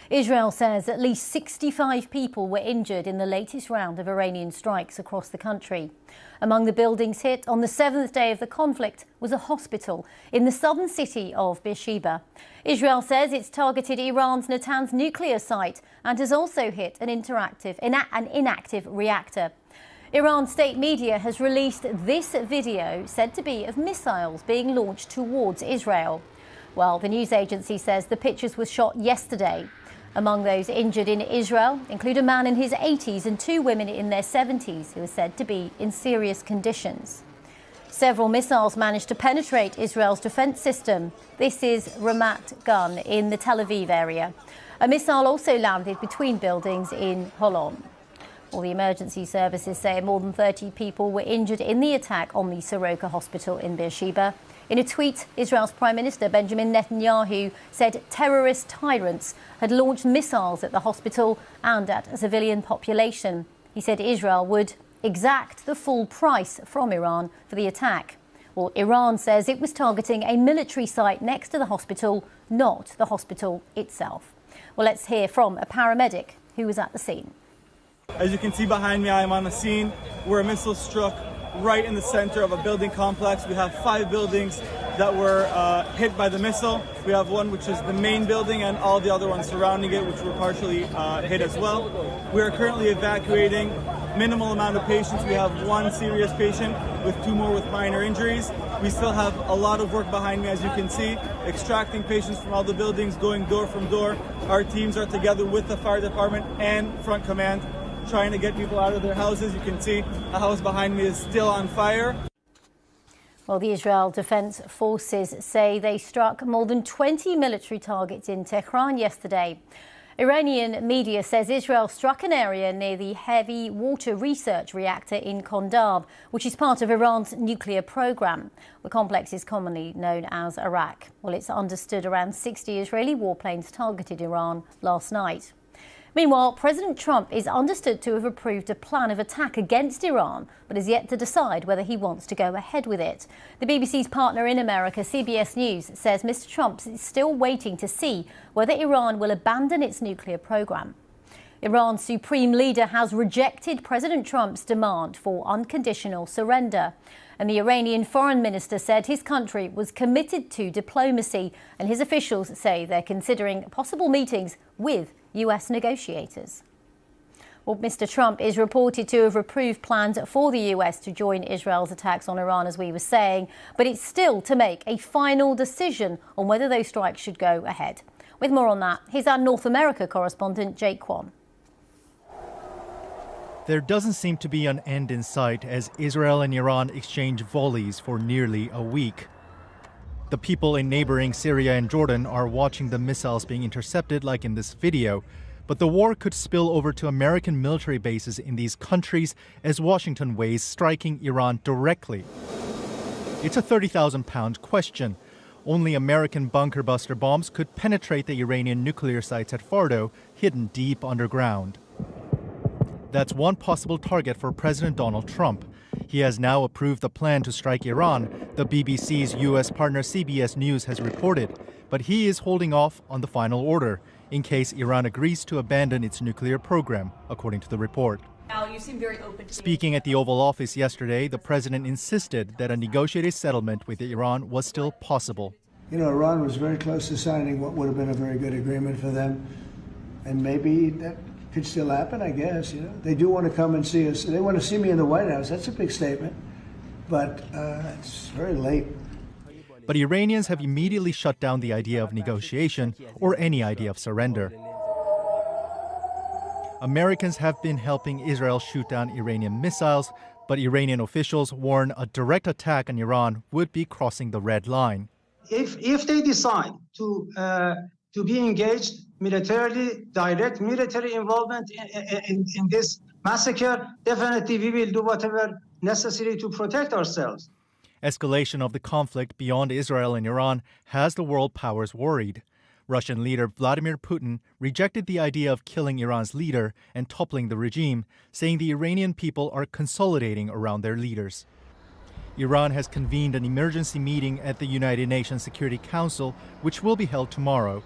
Israel says at least 65 people were injured in the latest round of Iranian strikes across the country. Among the buildings hit on the 7th day of the conflict was a hospital in the southern city of Beersheba. Israel says it's targeted Iran's Natanz nuclear site and has also hit an inactive reactor. Iran state media has released this video said to be of missiles being launched towards Israel. Well, the news agency says the pictures were shot yesterday. Among those injured in Israel include a man in his 80s and two women in their 70s who are said to be in serious conditions. Several missiles managed to penetrate Israel's defense system. This is Ramat Gan in the Tel Aviv area. A missile also landed between buildings in Holon. Well, the emergency services say more than 30 people were injured in the attack on the Soroka Hospital in Beersheba. In a tweet, Israel's Prime Minister Benjamin Netanyahu said terrorist tyrants had launched missiles at the hospital and at a civilian population. He said Israel would exact the full price from Iran for the attack. Well, Iran says it was targeting a military site next to the hospital, not the hospital itself. Well, let's hear from a paramedic who was at the scene. As you can see behind me, I am on the scene where a missile struck right in the center of a building complex. We have 5 buildings that were hit by the missile. We have one which is the main building and all the other ones surrounding it, which were partially hit as well. We are currently evacuating minimal amount of patients. We have 1 serious patient with 2 more with minor injuries. We still have a lot of work behind me, as you can see, extracting patients from all the buildings, going door from door. Our teams are together with the fire department and front command, trying to get people out of their houses. You can see the house behind me is still on fire. Well, the Israel Defense Forces say they struck more than 20 military targets in Tehran yesterday. Iranian media says Israel struck an area near the heavy water research reactor in Kondab, which is part of Iran's nuclear program. The complex is commonly known as Arak. Well, it's understood around 60 Israeli warplanes targeted Iran last night. Meanwhile, President Trump is understood to have approved a plan of attack against Iran, but is yet to decide whether he wants to go ahead with it. The BBC's partner in America, CBS News, says Mr. Trump is still waiting to see whether Iran will abandon its nuclear program. Iran's supreme leader has rejected President Trump's demand for unconditional surrender. And the Iranian foreign minister said his country was committed to diplomacy, and his officials say they're considering possible meetings with US negotiators. Well, Mr. Trump is reported to have approved plans for the US to join Israel's attacks on Iran, as we were saying, but it's still to make a final decision on whether those strikes should go ahead. With more on that, here's our North America correspondent, Jake Kwan. There doesn't seem to be an end in sight as Israel and Iran exchange volleys for nearly a week. The people in neighboring Syria and Jordan are watching the missiles being intercepted like in this video. But the war could spill over to American military bases in these countries as Washington weighs striking Iran directly. It's a 30,000-pound question. Only American bunker buster bombs could penetrate the Iranian nuclear sites at Fordo, hidden deep underground. That's one possible target for President Donald Trump. He has now approved the plan to strike Iran, the BBC's U.S. partner CBS News has reported. But he is holding off on the final order in case Iran agrees to abandon its nuclear program, according to the report. Al, you seem very open to Speaking at the Oval Office yesterday, the president insisted that a negotiated settlement with Iran was still possible. You know, Iran was very close to signing what would have been a very good agreement for them. And maybe that could still happen, I guess. You know, they do want to come and see us. They want to see me in the White House. That's a big statement, but it's very late. But Iranians have immediately shut down the idea of negotiation or any idea of surrender. Americans have been helping Israel shoot down Iranian missiles, but Iranian officials warn a direct attack on Iran would be crossing the red line. If they decide to be engaged militarily, direct military involvement in this massacre, definitely we will do whatever necessary to protect ourselves. Escalation of the conflict beyond Israel and Iran has the world powers worried. Russian leader Vladimir Putin rejected the idea of killing Iran's leader and toppling the regime, saying the Iranian people are consolidating around their leaders. Iran has convened an emergency meeting at the United Nations Security Council, which will be held tomorrow.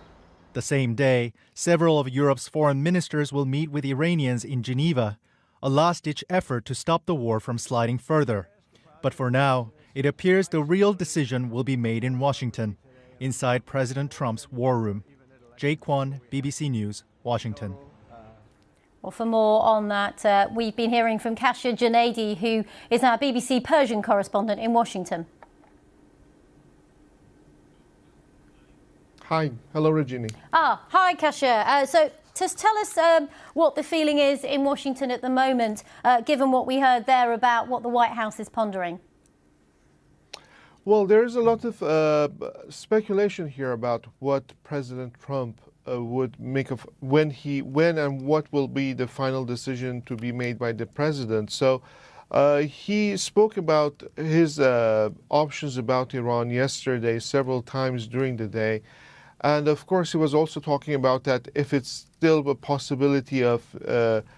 The same day, several of Europe's foreign ministers will meet with Iranians in Geneva, a last-ditch effort to stop the war from sliding further. But for now, it appears the real decision will be made in Washington, inside President Trump's war room. Jay Kwon, BBC News, Washington. Well, for more on that, we've been hearing from Kasia Junaidi, who is our BBC Persian correspondent in Washington. Hi. Hello, Regina. Hi, Kasia. So just tell us what the feeling is in Washington at the moment, given what we heard there about what the White House is pondering. Well, there is a lot of speculation here about what President Trump would make of when and what will be the final decision to be made by the president. So he spoke about his options about Iran yesterday several times during the day. And of course, he was also talking about that if it's still a possibility of,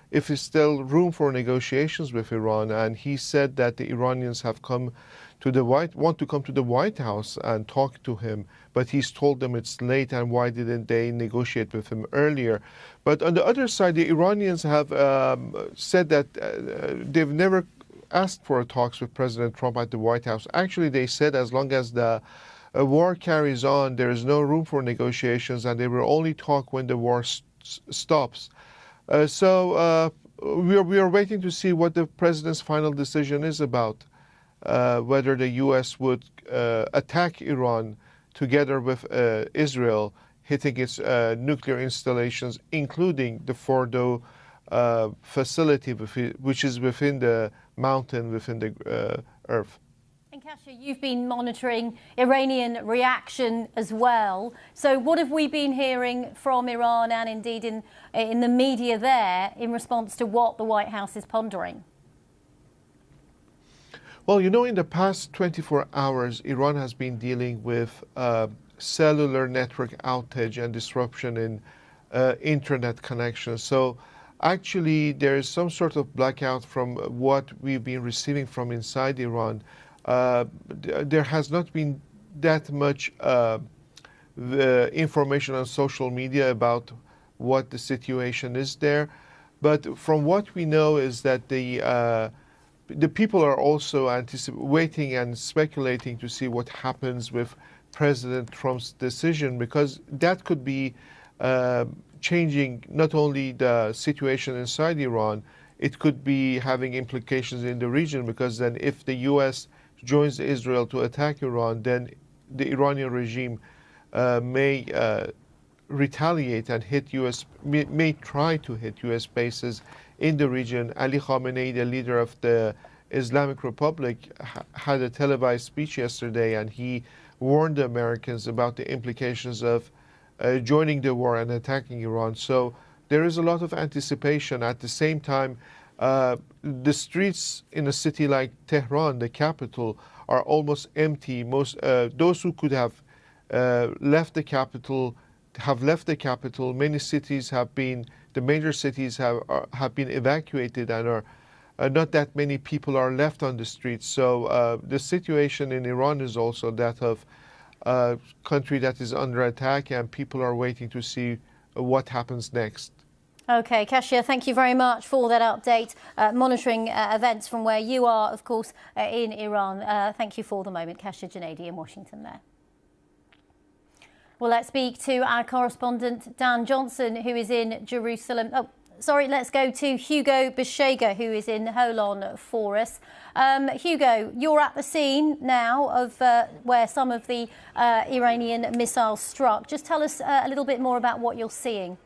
if there's still room for negotiations with Iran. And he said that the Iranians have come to want to come to the White House and talk to him, but he's told them it's late and why didn't they negotiate with him earlier. But on the other side, the Iranians have said that they've never asked for talks with President Trump at the White House. Actually, they said as long as the war carries on, there is no room for negotiations, and they will only talk when the war stops. So we are waiting to see what the president's final decision is about, whether the U.S. would attack Iran together with Israel, hitting its nuclear installations, including the Fordo facility, which is within the mountain, within the earth. And Kasia, you've been monitoring Iranian reaction as well. So what have we been hearing from Iran and indeed in the media there in response to what the White House is pondering? Well, you know, in the past 24 hours, Iran has been dealing with cellular network outage and disruption in internet connections. So actually, there is some sort of blackout from what we've been receiving from inside Iran. There has not been that much information on social media about what the situation is there. But from what we know is that the people are also waiting and speculating to see what happens with President Trump's decision, because that could be changing not only the situation inside Iran, it could be having implications in the region, because then if the U.S. joins Israel to attack Iran, then the Iranian regime may retaliate and hit may try to hit U.S. bases in the region. Ali Khamenei, the leader of the Islamic Republic, had a televised speech yesterday, and he warned the Americans about the implications of joining the war and attacking Iran. So there is a lot of anticipation. At the same time, the streets in a city like Tehran, the capital, are almost empty. Those who could have left the capital have left the capital. Many cities the major cities have been evacuated, and are not that many people are left on the streets. So the situation in Iran is also that of a country that is under attack, and people are waiting to see what happens next. OK, Kasia, thank you very much for that update, monitoring events from where you are, of course, in Iran. Thank you for the moment, Kasia Junaidi in Washington there. Well, let's speak to our correspondent, Dan Johnson, who is in Jerusalem. Oh, sorry, let's go to Hugo Beersheba, who is in Holon for us. Hugo, you're at the scene now of where some of the Iranian missiles struck. Just tell us a little bit more about what you're seeing.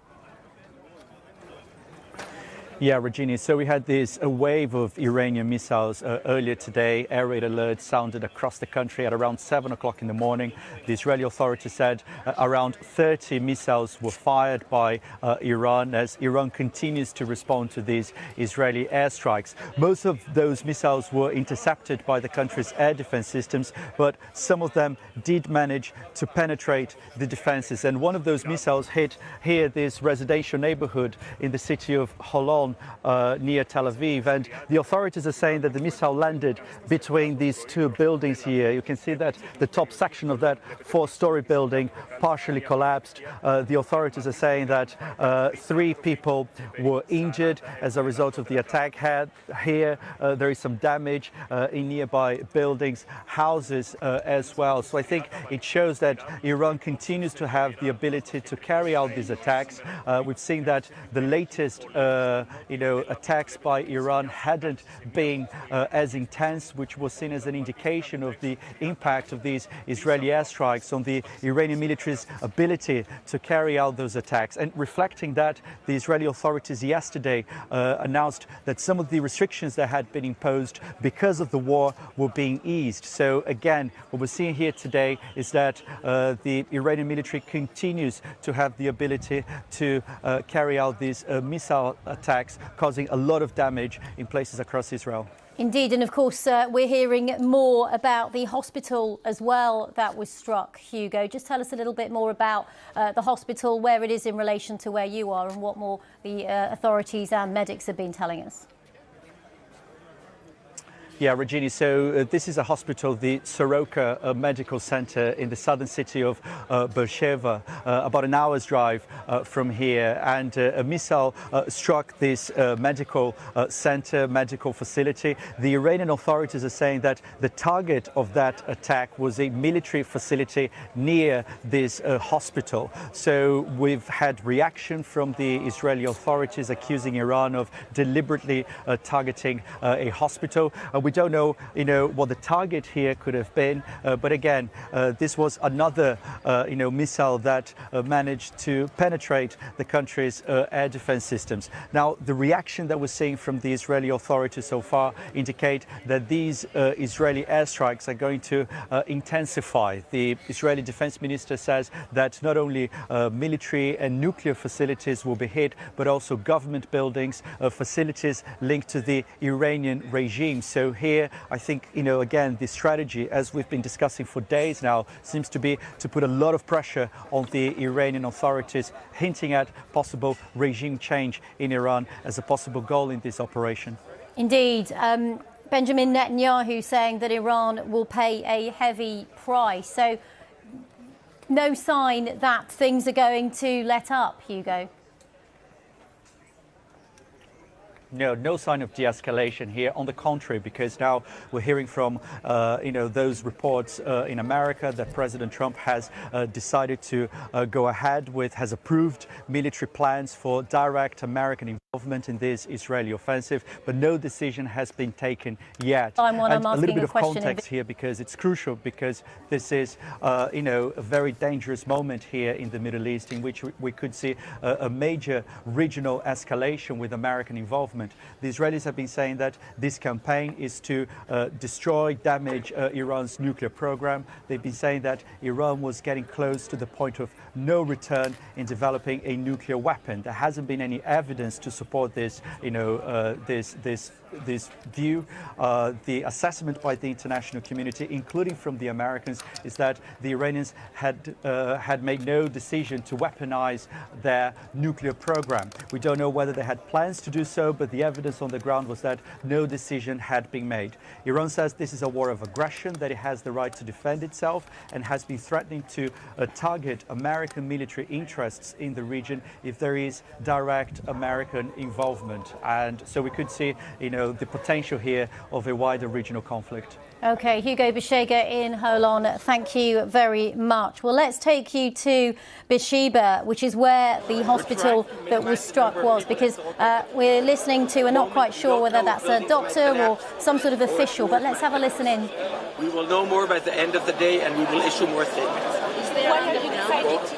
Yeah, Regina, so we had a wave of Iranian missiles earlier today. Air raid alerts sounded across the country at around 7 o'clock in the morning. The Israeli authorities said around 30 missiles were fired by Iran, as Iran continues to respond to these Israeli airstrikes. Most of those missiles were intercepted by the country's air defense systems, but some of them did manage to penetrate the defenses. And one of those missiles hit here this residential neighborhood in the city of Holon, down near Tel Aviv, and the authorities are saying that the missile landed between these two buildings here. You can see that the top section of that 4-story building partially collapsed. The authorities are saying that 3 people were injured as a result of the attack. Here there is some damage in nearby buildings, houses as well. So I think it shows that Iran continues to have the ability to carry out these attacks. We've seen that the latest attacks by Iran hadn't been as intense, which was seen as an indication of the impact of these Israeli airstrikes on the Iranian military's ability to carry out those attacks. And reflecting that, the Israeli authorities yesterday announced that some of the restrictions that had been imposed because of the war were being eased. So again, what we're seeing here today is that the Iranian military continues to have the ability to carry out these missile attacks, causing a lot of damage in places across Israel. Indeed, and of course we're hearing more about the hospital as well that was struck, Hugo. Just tell us a little bit more about the hospital, where it is in relation to where you are, and what more the authorities and medics have been telling us. Yeah, Regini, so this is a hospital, the Soroka Medical Center in the southern city of Beersheba, about an hour's drive from here. And a missile struck this medical center, medical facility. The Iranian authorities are saying that the target of that attack was a military facility near this hospital. So we've had reaction from the Israeli authorities accusing Iran of deliberately targeting a hospital. We don't know, what the target here could have been, but again, this was another, missile that managed to penetrate the country's air defense systems. Now, the reaction that we're seeing from the Israeli authorities so far indicate that these Israeli airstrikes are going to intensify. The Israeli defense minister says that not only military and nuclear facilities will be hit, but also government buildings, facilities linked to the Iranian regime. So here, I think, again, the strategy, as we've been discussing for days now, seems to be to put a lot of pressure on the Iranian authorities, hinting at possible regime change in Iran as a possible goal in this operation. Indeed. Benjamin Netanyahu saying that Iran will pay a heavy price. So no sign that things are going to let up, Hugo. No sign of de-escalation here. On the contrary, because now we're hearing from, those reports in America that President Trump has decided to go ahead with, has approved military plans for direct American involvement in this Israeli offensive, but no decision has been taken yet. And a little bit of context here, because it's crucial, because this is, a very dangerous moment here in the Middle East, in which we could see a major regional escalation with American involvement. The Israelis have been saying that this campaign is to destroy, damage Iran's nuclear program. They've been saying that Iran was getting close to the point of no return in developing a nuclear weapon. There hasn't been any evidence to support this, this view. The assessment by the international community, including from the Americans, is that the Iranians had made no decision to weaponize their nuclear program. We don't know whether they had plans to do so, but the evidence on the ground was that no decision had been made. Iran says this is a war of aggression, that it has the right to defend itself, and has been threatening to target American military interests in the region if there is direct American involvement. And so we could see, the potential here of a wider regional conflict. Okay, Hugo Beersheba in Holon, thank you very much. Well, let's take you to Beersheba, which is where the hospital that was struck was, because we're listening to, we're not quite sure whether that's a doctor or some sort of official, but let's have a listen in. We will know more by the end of the day, and we will issue more statements. Why have you decided to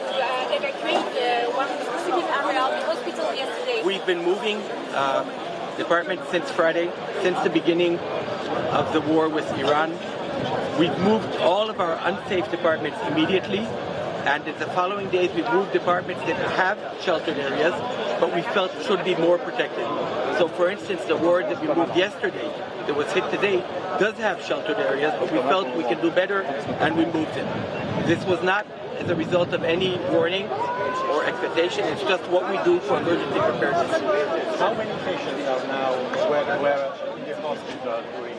evacuate one specific area of the hospital yesterday? We've been moving department since Friday, since the beginning of the war with Iran. We've moved all of our unsafe departments immediately, and in the following days we've moved departments that have sheltered areas, but we felt should be more protected. So for instance, the ward that we moved yesterday, that was hit today, does have sheltered areas, but we felt we can do better, and we moved it. This was not as a result of any warning or expectation. It's just what we do for emergency preparedness. How many patients are now where in the hospital doing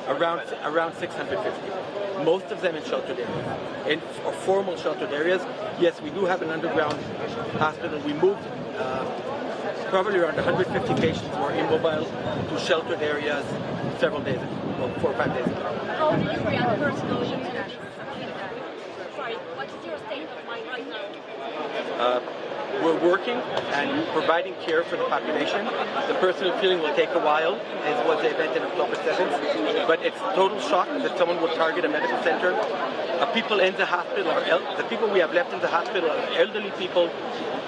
Around 650. Most of them in sheltered areas, or formal sheltered areas. Yes, we do have an underground hospital. We moved probably around 150 patients who are immobile to sheltered areas several days ago, well, 4 or 5 days ago. How do you react personally to that? Sorry, what is your state of mind right now? We're working and providing care for the population. The personal feeling will take a while, as was the event in October 7th, but it's total shock that someone would target a medical center. People in the hospital, the people we have left in the hospital are elderly people,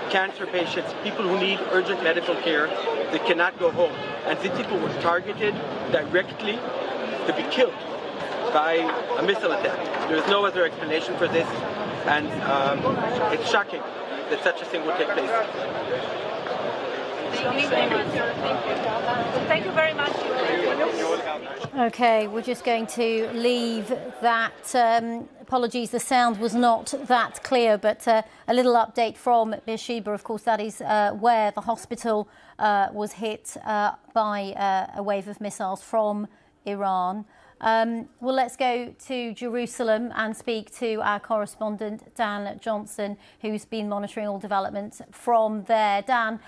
cancer patients, people who need urgent medical care that cannot go home. And these people were targeted directly to be killed by a missile attack. There is no other explanation for this, and it's shocking that such a thing would take place. Thank you very much. Okay, we're just going to leave that. Apologies, the sound was not that clear, but a little update from Beersheba. Of course, that is where the hospital was hit by a wave of missiles from Iran. Well, let's go to Jerusalem and speak to our correspondent, Dan Johnson, who's been monitoring all developments from there. Dan,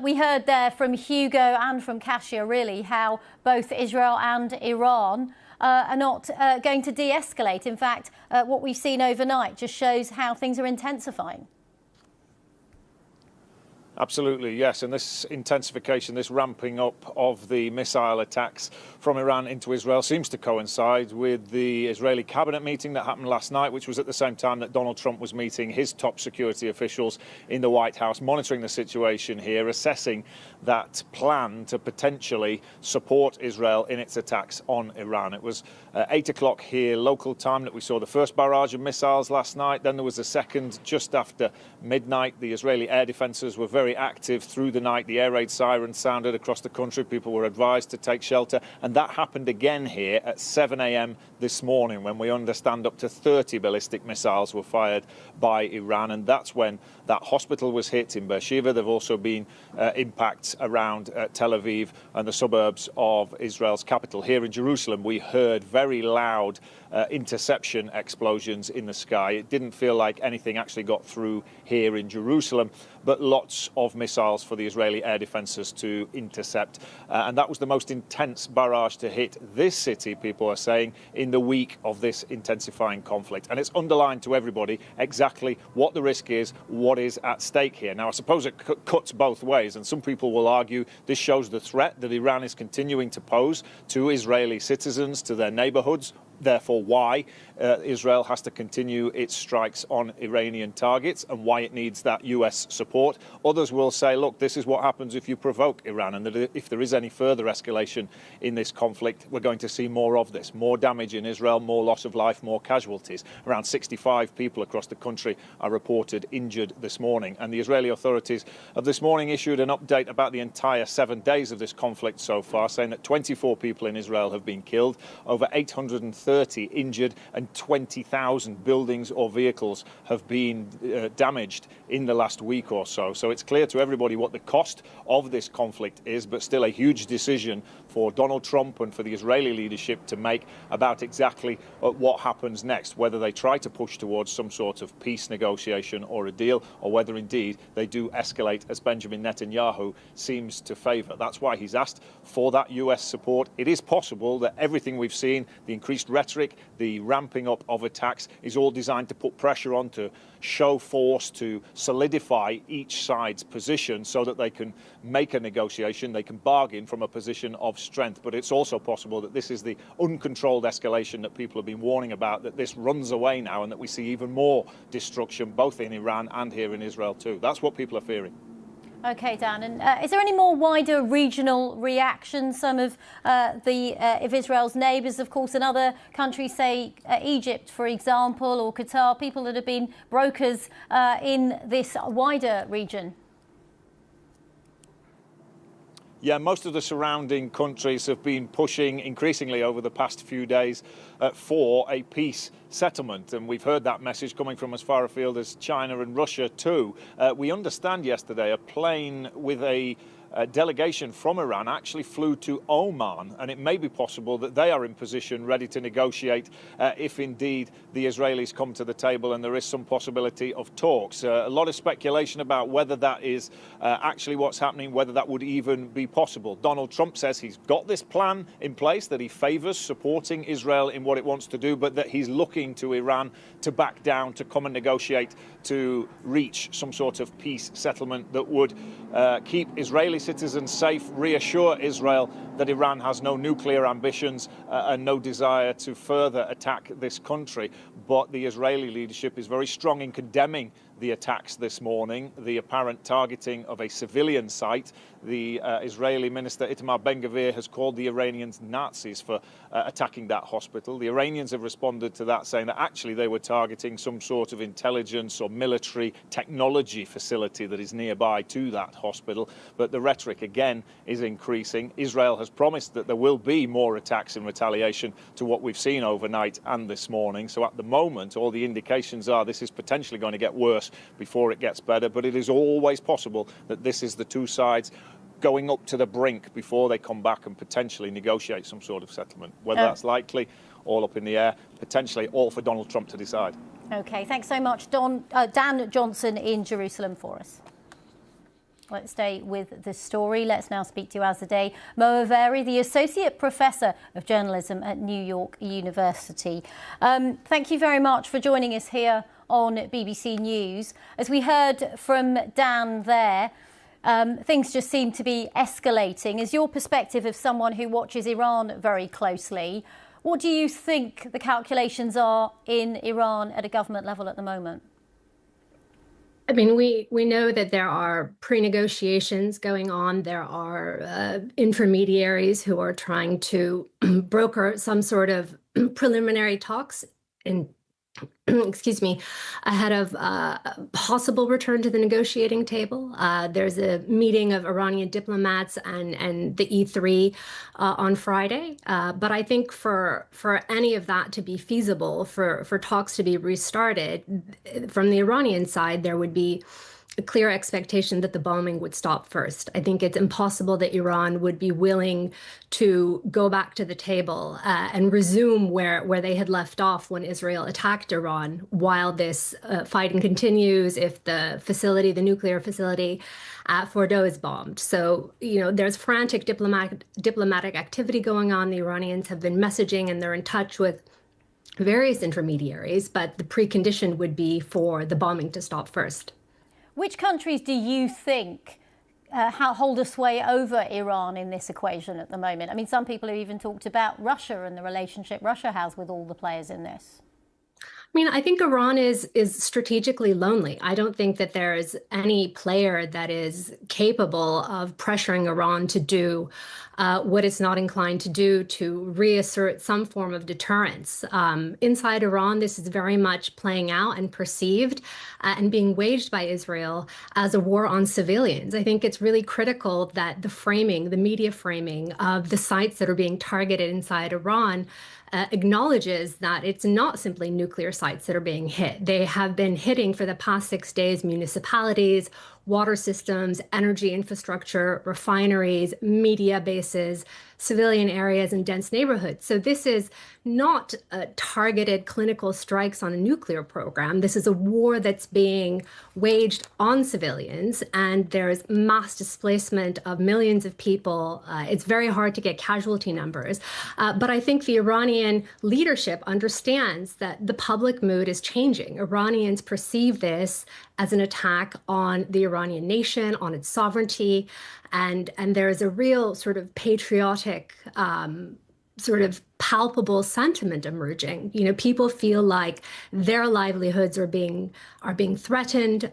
we heard there from Hugo and from Kasia, really, how both Israel and Iran are not going to de-escalate. In fact, what we've seen overnight just shows how things are intensifying. Absolutely, yes. And this intensification, this ramping up of the missile attacks from Iran into Israel seems to coincide with the Israeli cabinet meeting that happened last night, which was at the same time that Donald Trump was meeting his top security officials in the White House, monitoring the situation here, assessing that plan to potentially support Israel in its attacks on Iran. It was 8 o'clock here, local time, that we saw the first barrage of missiles last night. Then there was a second just after midnight. The Israeli air defenses were very active through the night. The air raid sirens sounded across the country. People were advised to take shelter. And that happened again here at 7 a.m. this morning, when we understand up to 30 ballistic missiles were fired by Iran. And that's when that hospital was hit in Beersheba. There have also been impacts around Tel Aviv and the suburbs of Israel's capital. Here in Jerusalem, we heard very loud interception explosions in the sky. It didn't feel like anything actually got through here in Jerusalem, but lots of missiles for the Israeli air defenses to intercept. And that was the most intense barrage to hit this city, people are saying, in the week of this intensifying conflict. And it's underlined to everybody exactly what the risk is, what is at stake here. Now, I suppose it cuts both ways, and some people will argue this shows the threat that Iran is continuing to pose to Israeli citizens, to their neighborhoods. Therefore, why Israel has to continue its strikes on Iranian targets and why it needs that US support. Others will say, look, this is what happens if you provoke Iran, and that if there is any further escalation in this conflict, we're going to see more of this, more damage in Israel, more loss of life, more casualties. Around 65 people across the country are reported injured this morning. And the Israeli authorities have this morning issued an update about the entire 7 days of this conflict so far, saying that 24 people in Israel have been killed, over 830 injured, and 20,000 buildings or vehicles have been damaged in the last week or so. So it's clear to everybody what the cost of this conflict is, but still a huge decision for Donald Trump and for the Israeli leadership to make about exactly what happens next, whether they try to push towards some sort of peace negotiation or a deal, or whether indeed they do escalate, as Benjamin Netanyahu seems to favour. That's why he's asked for that US support. It is possible that everything we've seen, the increased rhetoric, the ramping up of attacks, is all designed to put pressure on, to show force, to solidify each side's position so that they can make a negotiation, they can bargain from a position of strength. But it's also possible that this is the uncontrolled escalation that people have been warning about, that this runs away now and that we see even more destruction both in Iran and here in Israel too. That's what people are fearing. OK, Dan, and is there any more wider regional reaction? Some of Israel's neighbours, of course, and other countries, say Egypt, for example, or Qatar, people that have been brokers in this wider region? Yeah, most of the surrounding countries have been pushing increasingly over the past few days for a peace settlement. And we've heard that message coming from as far afield as China and Russia too. We understand yesterday a plane with a delegation from Iran actually flew to Oman, and it may be possible that they are in position ready to negotiate if indeed the Israelis come to the table and there is some possibility of talks. A lot of speculation about whether that is actually what's happening, whether that would even be possible. Donald Trump says he's got this plan in place, that he favors supporting Israel in what it wants to do, but that he's looking to Iran to back down, to come and negotiate, to reach some sort of peace settlement that would keep Israeli citizens safe, reassure Israel that Iran has no nuclear ambitions and no desire to further attack this country. But the Israeli leadership is very strong in condemning the attacks this morning, the apparent targeting of a civilian site. The Israeli minister Itamar Ben-Gvir has called the Iranians Nazis for attacking that hospital. The Iranians have responded to that, saying that actually they were targeting some sort of intelligence or military technology facility that is nearby to that hospital. But the rhetoric again is increasing. Israel has promised that there will be more attacks in retaliation to what we've seen overnight and this morning. So at the moment, all the indications are this is potentially going to get worse before it gets better. But it is always possible that this is the two sides going up to the brink before they come back and potentially negotiate some sort of settlement. Whether that's likely, all up in the air, potentially all for Donald Trump to decide. OK, thanks so much, Dan Johnson in Jerusalem for us. Let's stay with the story. Let's now speak to Azadeh Moaveri, the Associate Professor of Journalism at New York University. Thank you very much for joining us here on BBC News. As we heard from Dan there, things just seem to be escalating. As your perspective of someone who watches Iran very closely, what do you think the calculations are in Iran at a government level at the moment? I mean, we know that there are pre-negotiations going on. There are intermediaries who are trying to broker some sort of preliminary talks in excuse me, ahead of possible return to the negotiating table. There's a meeting of Iranian diplomats and the E3 on Friday. But I think for any of that to be feasible, for talks to be restarted, from the Iranian side, there would be a clear expectation that the bombing would stop first. I think it's impossible that Iran would be willing to go back to the table and resume where they had left off when Israel attacked Iran while this fighting continues, if the nuclear facility at Fordow is bombed. So, there's frantic diplomatic activity going on. The Iranians have been messaging and they're in touch with various intermediaries, but the precondition would be for the bombing to stop first. Which countries do you think hold a sway over Iran in this equation at the moment? I mean, some people have even talked about Russia and the relationship Russia has with all the players in this. I mean, I think Iran is strategically lonely. I don't think that there is any player that is capable of pressuring Iran to do what it's not inclined to do, to reassert some form of deterrence. Inside Iran, this is very much playing out and perceived and being waged by Israel as a war on civilians. I think it's really critical that the media framing of the sites that are being targeted inside Iran acknowledges that it's not simply nuclear sites that are being hit. They have been hitting for the past 6 days municipalities, water systems, energy infrastructure, refineries, media bases, civilian areas, and dense neighborhoods. So this is not targeted clinical strikes on a nuclear program. This is a war that's being waged on civilians, and there's mass displacement of millions of people. It's very hard to get casualty numbers. But I think the Iranian leadership understands that the public mood is changing. Iranians perceive this as an attack on the Iranian nation, on its sovereignty, and there is a real sort of patriotic sort of palpable sentiment emerging. You know, people feel like their livelihoods are being threatened.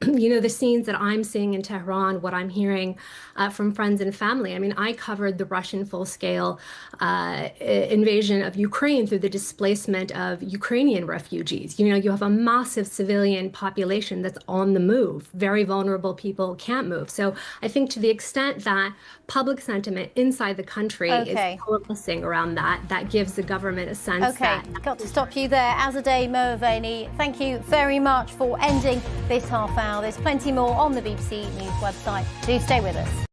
You know, the scenes that I'm seeing in Tehran, what I'm hearing from friends and family. I mean, I covered the Russian full-scale invasion of Ukraine through the displacement of Ukrainian refugees. You know, you have a massive civilian population that's on the move. Very vulnerable people can't move. So I think to the extent that public sentiment inside the country is coalescing around that, that gives the government a sense that... Got to stop you there. Azadeh Moaveni, thank you very much for ending this half hour. There's plenty more on the BBC News website. Do stay with us.